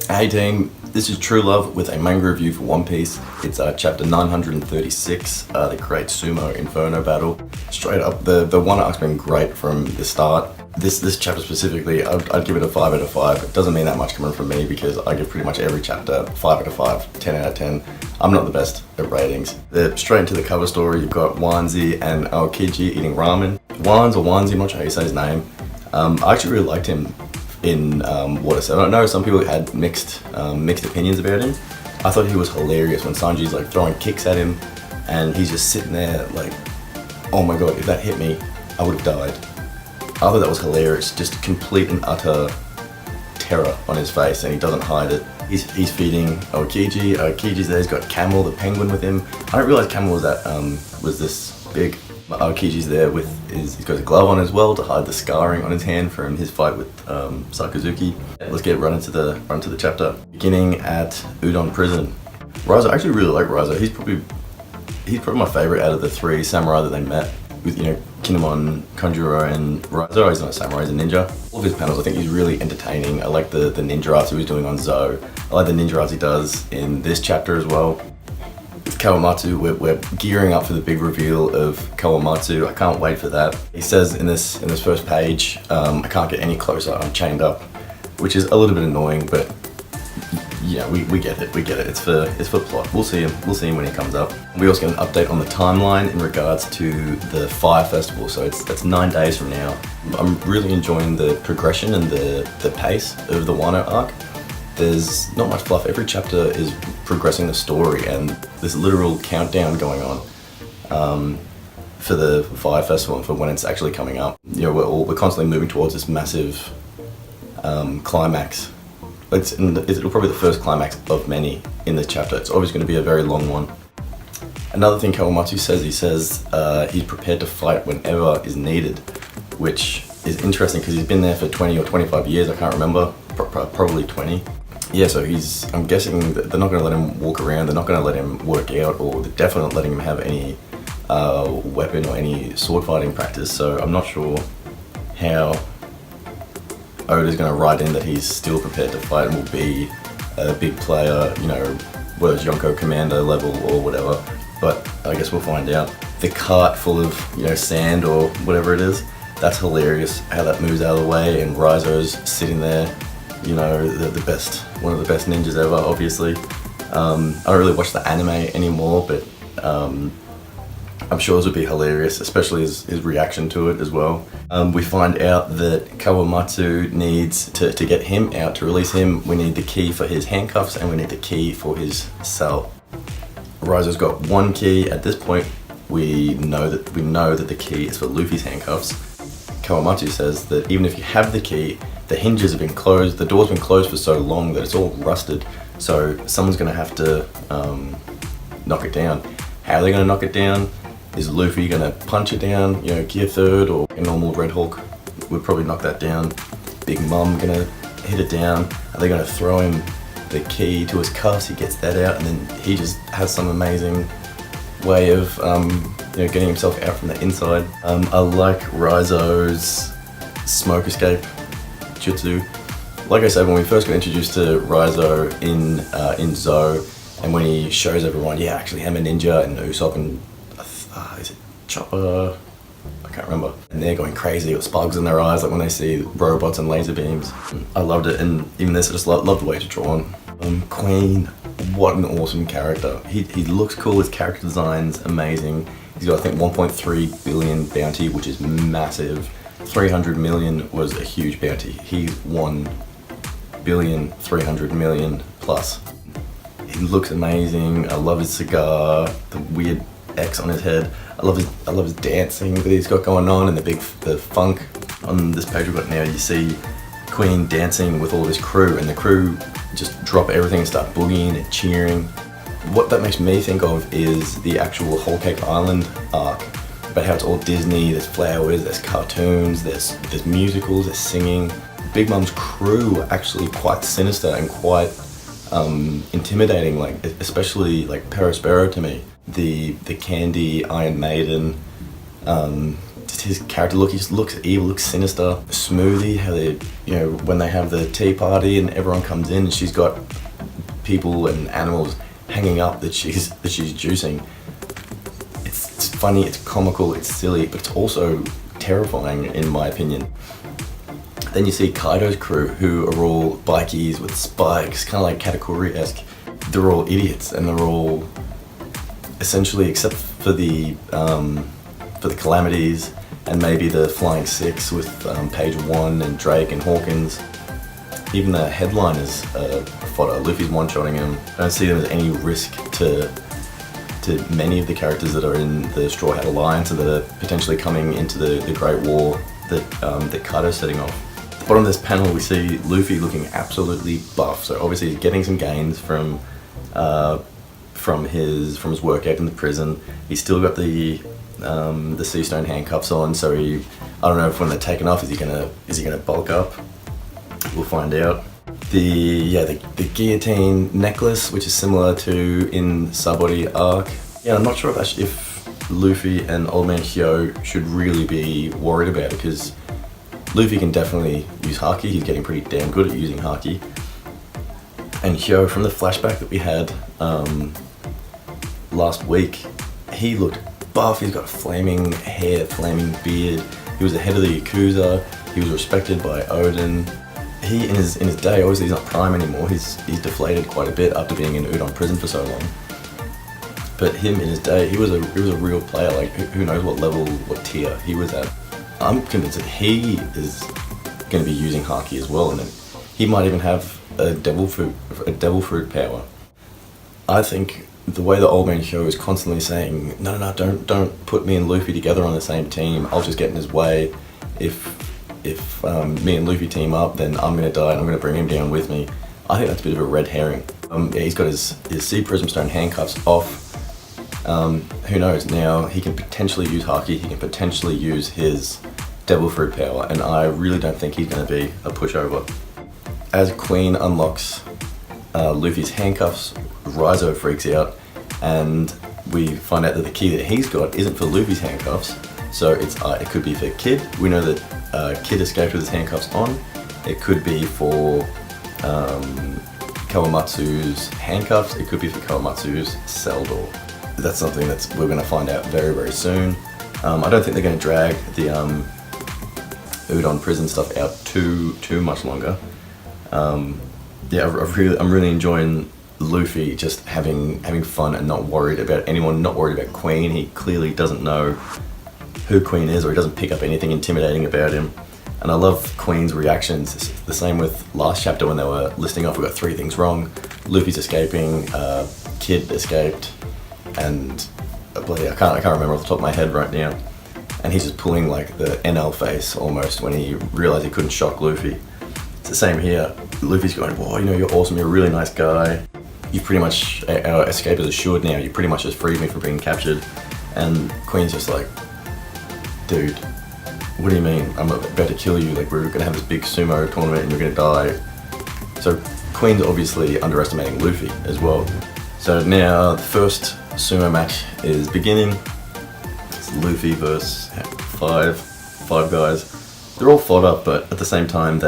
Hey team, this is True Love with a manga review for One Piece. It's chapter 936, the Great Sumo Inferno Battle. Straight up, the one arc's been great from the start. This chapter specifically, I'd give it a 5 out of 5. It doesn't mean that much coming from me because I give pretty much every chapter 5 out of 5, 10 out of 10. I'm not the best at ratings. Straight into the cover story, you've got Wanzi and Aokiji eating ramen. Wanz or Wanzi, I'm not sure how you say his name. I actually really liked him in Water 7. I know some people had mixed opinions about him. I thought he was hilarious when Sanji's like throwing kicks at him and he's just sitting there like, oh my god, if that hit me, I would have died. I thought that was hilarious, just complete and utter terror on his face, and he doesn't hide it. He's feeding Aokiji. Aokiji's there, he's got Camel, the penguin, with him. I didn't realize Camel was this big. Aokiji's there with he's got a glove on as well to hide the scarring on his hand from his fight with Sakazuki. Let's get right into the chapter. Beginning at Udon prison. Raizo, I actually really like Raizo. He's probably my favorite out of the three samurai that they met. With, you know, Kinemon, Kanjuro, and Raizo. He's not a samurai, he's a ninja. All of his panels, I think he's really entertaining. I like the ninja arts he was doing on Zo. I like the ninja arts he does in this chapter as well. With Kawamatsu, we're gearing up for the big reveal of Kawamatsu. I can't wait for that. He says in this first page, I can't get any closer, I'm chained up, which is a little bit annoying, but yeah, we get it. It's for plot. We'll see him when he comes up. We also get an update on the timeline in regards to the Fire Festival. So that's 9 days from now. I'm really enjoying the progression and the pace of the Wano arc. There's not much fluff. Every chapter is progressing the story, and there's a literal countdown going on for the Fire Festival and for when it's actually coming up. You know, we're constantly moving towards this massive climax. It'll probably be the first climax of many in this chapter. It's always going to be a very long one. Another thing Kawamatsu says, he says he's prepared to fight whenever is needed, which is interesting because he's been there for 20 or 25 years, I can't remember, probably 20. Yeah, so I'm guessing that they're not going to let him walk around, they're not going to let him work out, or they're definitely not letting him have any weapon or any sword fighting practice, so I'm not sure how Oda's going to write in that he's still prepared to fight and will be a big player, you know, whether it's Yonko Commander level or whatever, but I guess we'll find out. The cart full of, you know, sand or whatever it is, that's hilarious how that moves out of the way and Raizo's sitting there, you know, one of the best ninjas ever, obviously. I don't really watch the anime anymore, but I'm sure this would be hilarious, especially his reaction to it as well. We find out that Kawamatsu needs to get him out, to release him. We need the key for his handcuffs and we need the key for his cell. Raizo's got one key. At this point, we know that the key is for Luffy's handcuffs. Kawamatsu says that even if you have the key, the hinges have been closed, the door's been closed for so long that it's all rusted. So someone's gonna have to knock it down. How are they gonna knock it down? Is Luffy gonna punch it down, you know, gear third, or a normal Red Hulk would probably knock that down? Big Mom gonna hit it down? Are they gonna throw him the key to his cuffs? He gets that out and then he just has some amazing way of you know, getting himself out from the inside. I like Raizo's smoke escape jutsu. Like I said, when we first got introduced to Raizo in Zo, and when he shows everyone, yeah, actually I'm a ninja, and Usopp and is it Chopper? I can't remember. And they're going crazy with sparks in their eyes, like when they see robots and laser beams. I loved it, and even this, I just love the way it's drawn. Queen, what an awesome character. He looks cool, his character design's amazing. He's got, I think, 1.3 billion bounty, which is massive. 300 million was a huge bounty. He's 1 billion, 300 million plus. He looks amazing. I love his cigar, the weird X on his head. I love his dancing that he's got going on, and the funk. On this page we've got now, you see Queen dancing with all his crew, and the crew just drop everything and start boogieing and cheering. What that makes me think of is the actual Whole Cake Island arc, about how it's all Disney, there's flowers, there's cartoons, there's musicals, there's singing. Big Mom's crew are actually quite sinister and quite intimidating, like especially like Perospero to me. The Candy, Iron Maiden, just his character look, he just looks evil, looks sinister. Smoothie, how they, you know, when they have the tea party and everyone comes in and she's got people and animals hanging up that she's juicing. It's funny, it's comical, it's silly, but it's also terrifying in my opinion. Then you see Kaido's crew, who are all bikies with spikes, kind of like Katakuri-esque. They're all idiots, and they're all essentially, except for the Calamities and maybe the Flying Six with Page One and Drake and Hawkins. Even the headliners fodder. Luffy's one-shotting him. I don't see them as any risk to many of the characters that are in the Straw Hat Alliance and that are potentially coming into the Great War that Kaido's setting off. At the bottom of this panel we see Luffy looking absolutely buff, so obviously he's getting some gains from his workout in the prison. He's still got the sea stone handcuffs on, so I don't know if when they're taken off, is he gonna bulk up? We'll find out. The guillotine necklace, which is similar to in Sabaody arc. Yeah, I'm not sure if Luffy and Old Man Hyou should really be worried about it, because Luffy can definitely use Haki. He's getting pretty damn good at using Haki. And Hyou, from the flashback that we had last week, he looked buff. He's got flaming hair, flaming beard. He was the head of the Yakuza. He was respected by Odin. He, in his day, obviously he's not prime anymore. He's deflated quite a bit after being in Udon prison for so long. But him in his day, he was a real player. Like, who knows what level, what tier he was at. I'm convinced that he is going to be using Haki as well, and then he might even have a devil fruit power. I think the way the Old Man Hyou is constantly saying, no, don't put me and Luffy together on the same team. I'll just get in his way. If me and Luffy team up, then I'm going to die and I'm going to bring him down with me. I think that's a bit of a red herring. Yeah, he's got his Sea Prism Stone handcuffs off. Who knows, now he can potentially use Haki, he can potentially use his Devil Fruit power, and I really don't think he's going to be a pushover. As Queen unlocks Luffy's handcuffs, Raizo freaks out, and we find out that the key that he's got isn't for Luffy's handcuffs, so it could be for Kid. We know that Kid escaped with his handcuffs on. It could be for Kawamatsu's handcuffs. It could be for Kawamatsu's cell door. That's something we're going to find out very, very soon. I don't think they're going to drag the Udon prison stuff out too much longer. Yeah, I'm really enjoying Luffy just having fun and not worried about anyone, not worried about Queen. He clearly doesn't know who Queen is, or he doesn't pick up anything intimidating about him. And I love Queen's reactions. It's the same with last chapter when they were listing off, we got 3 things wrong. Luffy's escaping, Kid escaped, and I can't remember off the top of my head right now. And he's just pulling like the NL face almost when he realized he couldn't shock Luffy. It's the same here. Luffy's going, whoa, you're awesome, you're a really nice guy. You pretty much, our escape is assured now, you pretty much just freed me from being captured. And Queen's just like, dude, what do you mean? I'm about to kill you, like we're gonna have this big sumo tournament and you're gonna die. So Queen's obviously underestimating Luffy as well. So now the first sumo match is beginning. It's Luffy versus 5 guys. They're all fodder, but at the same time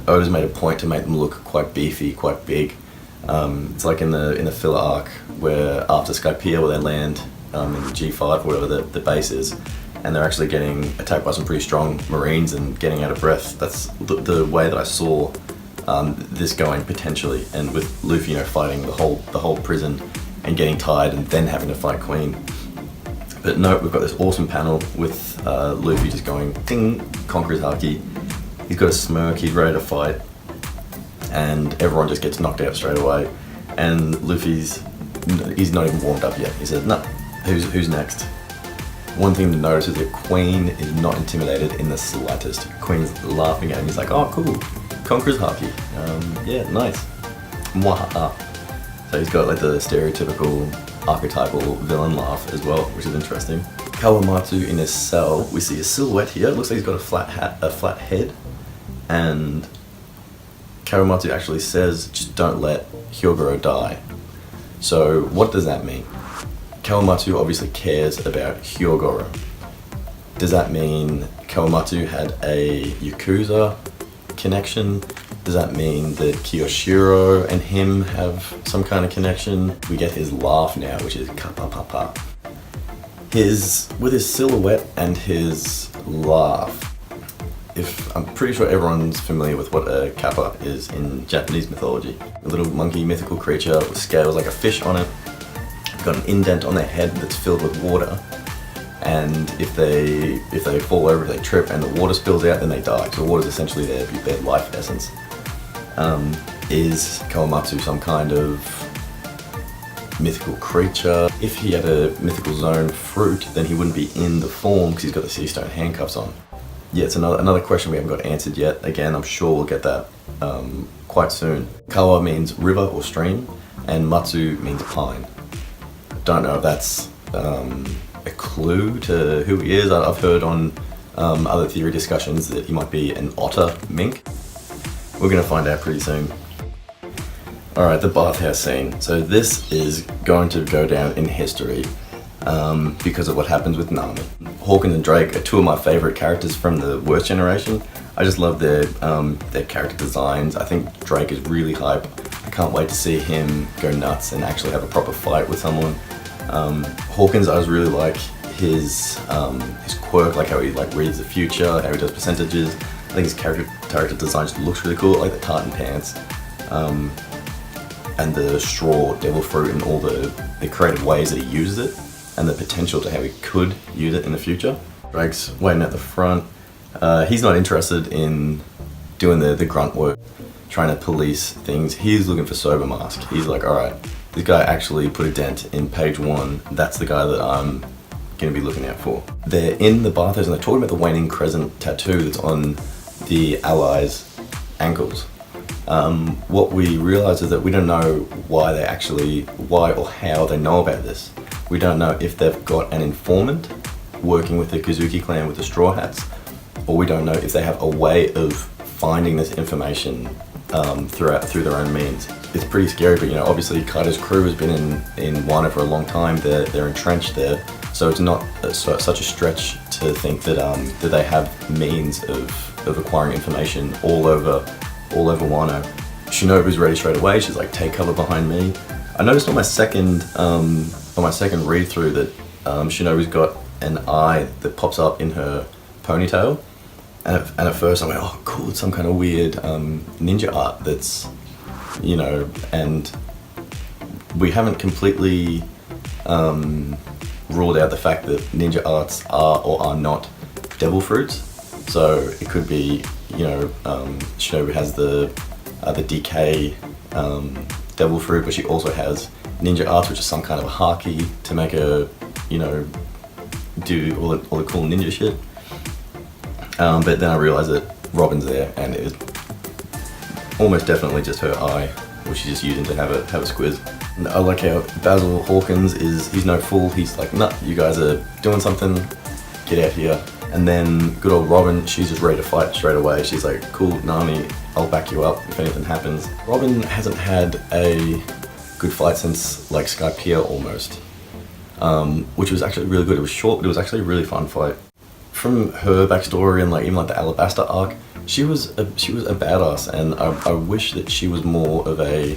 Oda's made a point to make them look quite beefy, quite big. It's like in the filler arc where after Skypiea, where they land in the G5, whatever the base is, and they're actually getting attacked by some pretty strong Marines and getting out of breath. That's the way that I saw this going potentially, and with Luffy, fighting the whole prison and getting tired and then having to fight Queen. But no, we've got this awesome panel with Luffy just going ding, conquers Haki. He's got a smirk, he's ready to fight, and everyone just gets knocked out straight away. And he's not even warmed up yet. He said, no, who's next? One thing to notice is that Queen is not intimidated in the slightest. Queen's laughing at him. He's like, oh, cool, conquers Haki. Yeah, nice. Mwahaha. So he's got like the stereotypical archetypal villain laugh as well, which is interesting. Kawamatsu in his cell, we see a silhouette here. It looks like he's got a flat head, and Kawamatsu actually says, just don't let Hyogoro die. So what does that mean? Kawamatsu obviously cares about Hyogoro. Does that mean Kawamatsu had a Yakuza connection? Does that mean that Kiyoshiro and him have some kind of connection? We get his laugh now, which is kappa. With his silhouette and his laugh. I'm pretty sure everyone's familiar with what a kappa is in Japanese mythology. A little monkey mythical creature with scales like a fish on it. Got an indent on their head that's filled with water. And if they fall over, if they trip and the water spills out, then they die. So the water is essentially their life essence. Is Kawamatsu some kind of mythical creature? If he had a mythical zone fruit, then he wouldn't be in the form because he's got the sea stone handcuffs on. Yeah, it's another question we haven't got answered yet. Again, I'm sure we'll get that quite soon. Kawa means river or stream, and Matsu means pine. Don't know if that's a clue to who he is. I've heard on other theory discussions that he might be an otter mink. We're gonna find out pretty soon. Alright, the bathhouse scene. So this is going to go down in history because of what happens with Nami. Hawkins and Drake are two of my favorite characters from the Worst Generation. I just love their character designs. I think Drake is really hype. I can't wait to see him go nuts and actually have a proper fight with someone. Hawkins, I just really like his quirk, like how he reads the future, how he does percentages. I think his character design just looks really cool, like the tartan pants, and the straw devil fruit and all the creative ways that he uses it, and the potential to how he could use it in the future. Drake's waiting at the front. He's not interested in doing the grunt work, trying to police things. He's looking for Sober Mask. He's like, alright, this guy actually put a dent in page 1. That's the guy that I'm going to be looking out for. They're in the bathhouse and they're talking about the waning crescent tattoo that's on the allies' ankles. What we realize is that we don't know why or how they know about this. We don't know if they've got an informant working with the Kazuki clan with the Straw Hats, or we don't know if they have a way of finding this information through their own means. It's pretty scary, but obviously Kaido's crew has been in Wano for a long time. They're entrenched there, so it's not such a stretch to think that they have means of acquiring information all over Wano. Shinobu's ready straight away. She's like, take cover behind me. I noticed on my second read through that Shinobu's got an eye that pops up in her ponytail, and at first I went, oh cool, it's some kind of weird ninja art that's, and we haven't completely ruled out the fact that ninja arts are or are not devil fruits. So it could be, Shinobu has the DK devil fruit, but she also has ninja arts, which is some kind of a haki to make her, do all the cool ninja shit. But then I realized that Robin's there, and it was almost definitely just her eye, which she's just using to have a squiz. And I like how Basil Hawkins he's no fool. He's like, nah, you guys are doing something, get out here. And then good old Robin, she's just ready to fight straight away. She's like, cool, Nami, I'll back you up if anything happens. Robin hasn't had a good fight since like Skypiea almost, which was actually really good. It was short, but it was actually a really fun fight. From her backstory and even the Alabasta arc, she was a badass, and I wish that she was more of a,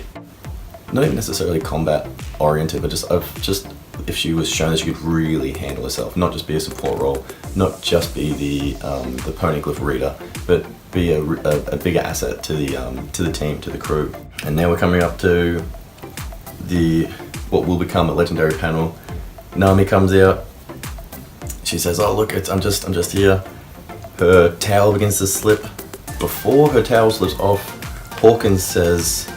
not even necessarily combat oriented, but just if she was shown that she could really handle herself, not just be a support role, not just be the poneglyph reader, but be a bigger asset to the team, to the crew. And now we're coming up to what will become a legendary panel. Nami comes out. She says, "Oh look, I'm just here." Her towel begins to slip. Before her towel slips off, Hawkins says,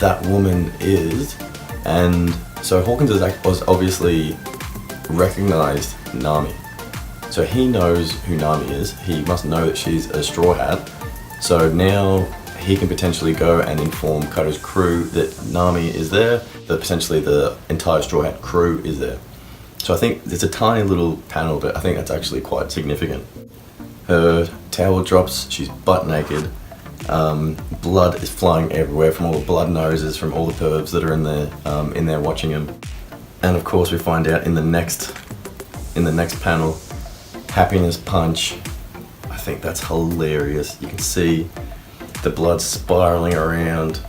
"That woman is," and so Hawkins was obviously recognized Nami. So he knows who Nami is. He must know that she's a Straw Hat. So now he can potentially go and inform Kaido's crew that Nami is there, that potentially the entire Straw Hat crew is there. So I think it's a tiny little panel, but I think that's actually quite significant. Her towel drops, she's butt naked. Blood is flying everywhere from all the blood noses from all the pervs that are in there watching him. And of course we find out in the next panel Happiness punch. I think that's hilarious. You can see the blood spiraling around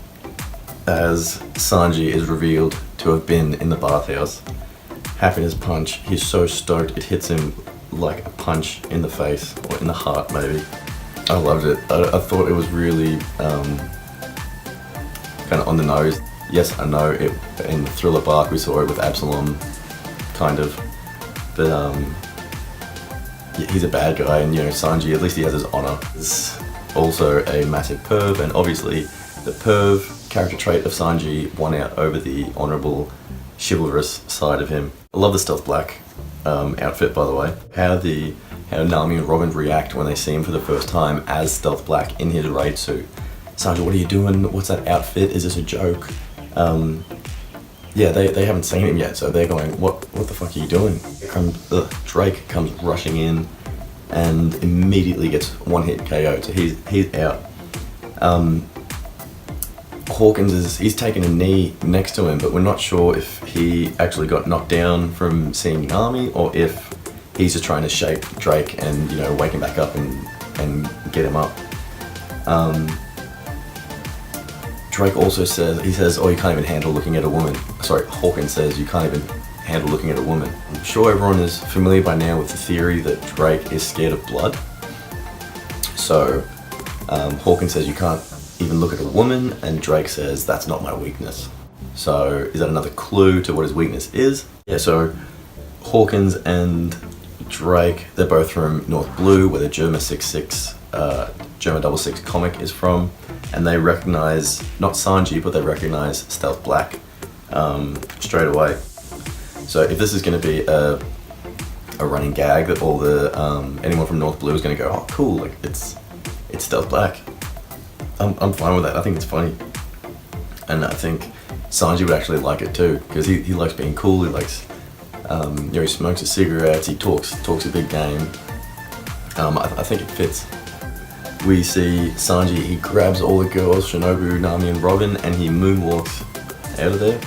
as Sanji is revealed to have been in the bathhouse. Happiness punch. He's so stoked it hits him like a punch in the face, or in the heart maybe. I loved it. I thought it was really kind of on the nose. Yes, I know it in Thriller Bark we saw it with Absalom, kind of, but yeah, he's a bad guy, and you know, Sanji, at least he has his honor. He's also a massive perv, and obviously the perv character trait of Sanji won out over the honorable, chivalrous side of him. I love the Stealth Black outfit, by the way. How Nami and Robin react when they see him for the first time as Stealth Black in his raid suit. Sanji, what are you doing? What's that outfit? Is this a joke? Yeah, they haven't seen him yet, so they're going, what the fuck are you doing? Drake comes rushing in and immediately gets one hit KO, so he's out. Hawkins he's taken a knee next to him, but we're not sure if he actually got knocked down from seeing Nami, or if he's just trying to shape Drake and, you know, wake him back up and get him up. Drake also says, oh, you can't even handle looking at a woman. Sorry, Hawkins says you can't even handle looking at a woman. I'm sure everyone is familiar by now with the theory that Drake is scared of blood. So Hawkins says you can't even look at a woman, and Drake says that's not my weakness. So is that another clue to what his weakness is? Yeah, so Hawkins and Drake, they're both from North Blue, where the Germa 66, Germa 66 comic is from, and they recognize, not Sanji, but they recognize Stealth Black straight away. So if this is going to be a running gag that all the anyone from North Blue is going to go, oh cool, like it's Stealth Black, I'm fine with that. I think it's funny, and I think Sanji would actually like it too, because he likes being cool. He likes, you know, he smokes his cigarettes, he talks a big game. I think it fits. We see Sanji, he grabs all the girls, Shinobu, Nami and Robin, and he moonwalks out of there.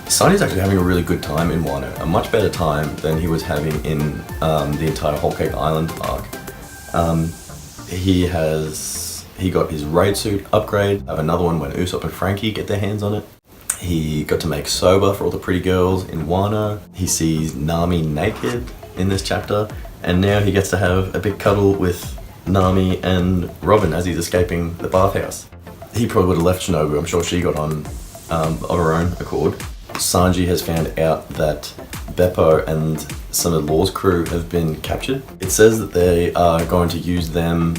Sanji's actually having a really good time in Wano, a much better time than he was having in the entire Whole Cake Island arc. He got his raid suit upgrade. I have another one when Usopp and Frankie get their hands on it. He got to make soba for all the pretty girls in Wano. He sees Nami naked in this chapter, and now he gets to have a big cuddle with Nami and Robin as he's escaping the bathhouse. He probably would have left Shinobu. I'm sure she got on of her own accord. Sanji has found out that Beppo and some of Law's crew have been captured. It says that they are going to use them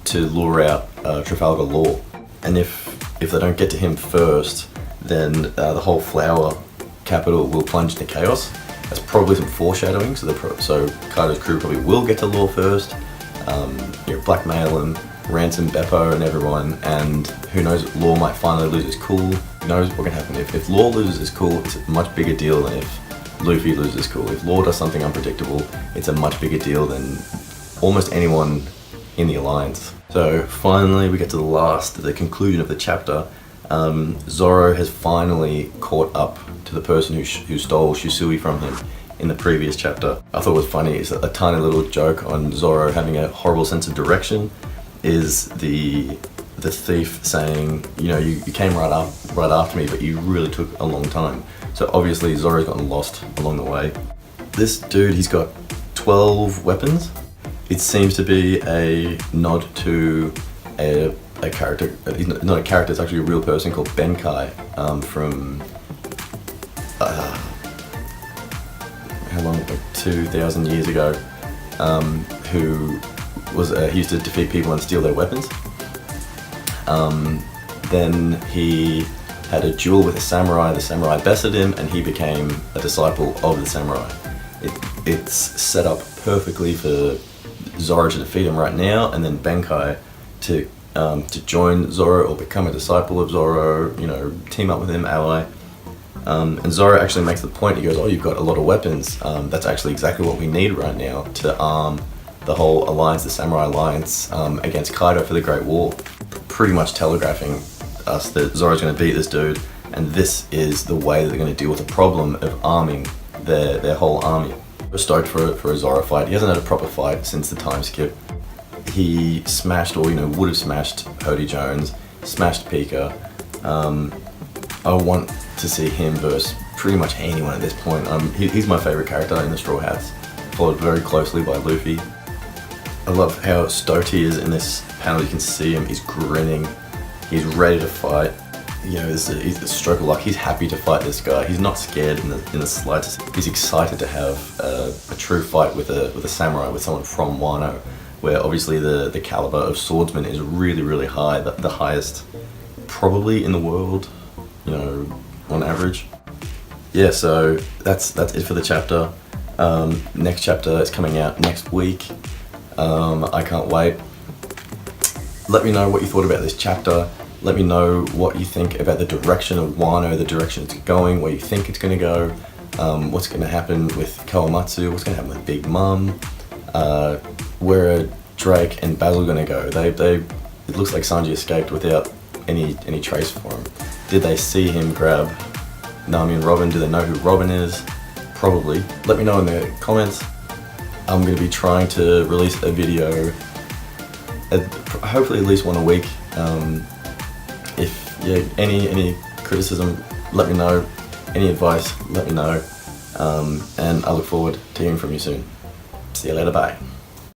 to lure out Trafalgar Law, and if they don't get to him first, then the whole Flower capital will plunge into chaos. That's probably some foreshadowing. So Kaido's crew probably will get to Law first, you know, blackmail him, ransom Beppo and everyone, and who knows, Law might finally lose his cool. Who knows what can happen. If Law loses his cool, it's a much bigger deal than if Luffy loses his cool. If Law does something unpredictable, it's a much bigger deal than almost anyone in the Alliance. So finally we get to the conclusion of the chapter. Zoro has finally caught up to the person who stole Shisui from him in the previous chapter. I thought it was funny. It's a tiny little joke on Zoro having a horrible sense of direction. Is the thief saying, you know, you came right after me, but you really took a long time. So obviously Zoro's gotten lost along the way. This dude, he's got 12 weapons. It seems to be a nod to a character, not a character, it's actually a real person called Benkai from, how long, like 2,000 years ago, who he used to defeat people and steal their weapons. Then he had a duel with a samurai, the samurai bested him, and he became a disciple of the samurai. It's set up perfectly for Zoro to defeat him right now, and then Benkai to join Zoro or become a disciple of Zoro, you know, team up with him, ally. And Zoro actually makes the point, he goes, oh, you've got a lot of weapons. That's actually exactly what we need right now to arm the whole alliance, the Samurai Alliance, against Kaido for the Great War. Pretty much telegraphing us that Zoro's going to beat this dude, and this is the way that they're going to deal with the problem of arming their whole army. Stoked for a Zoro fight. He hasn't had a proper fight since the time skip. He smashed, or would have smashed Hody Jones, smashed Pika. I want to see him versus pretty much anyone at this point. He's my favorite character in the Straw Hats, followed very closely by Luffy. I love how stoked he is in this panel. You can see him, he's grinning, he's ready to fight. He's a stroke of luck. He's happy to fight this guy. He's not scared in the slightest. He's excited to have a true fight with a samurai, with someone from Wano, where obviously the caliber of swordsman is really, really high, the highest probably in the world, on average. Yeah, so that's it for the chapter. Next chapter is coming out next week. I can't wait. Let me know what you thought about this chapter. Let me know what you think about the direction of Wano, the direction it's going, where you think it's going to go, what's going to happen with Kawamatsu, what's going to happen with Big Mom, where are Drake and Basil going to go. It looks like Sanji escaped without any trace for him. Did they see him grab Nami and Robin? Do they know who Robin is? Probably. Let me know in the comments. I'm going to be trying to release a video, hopefully at least one a week. If any criticism, let me know. Any advice, let me know. And I look forward to hearing from you soon. See you later, bye.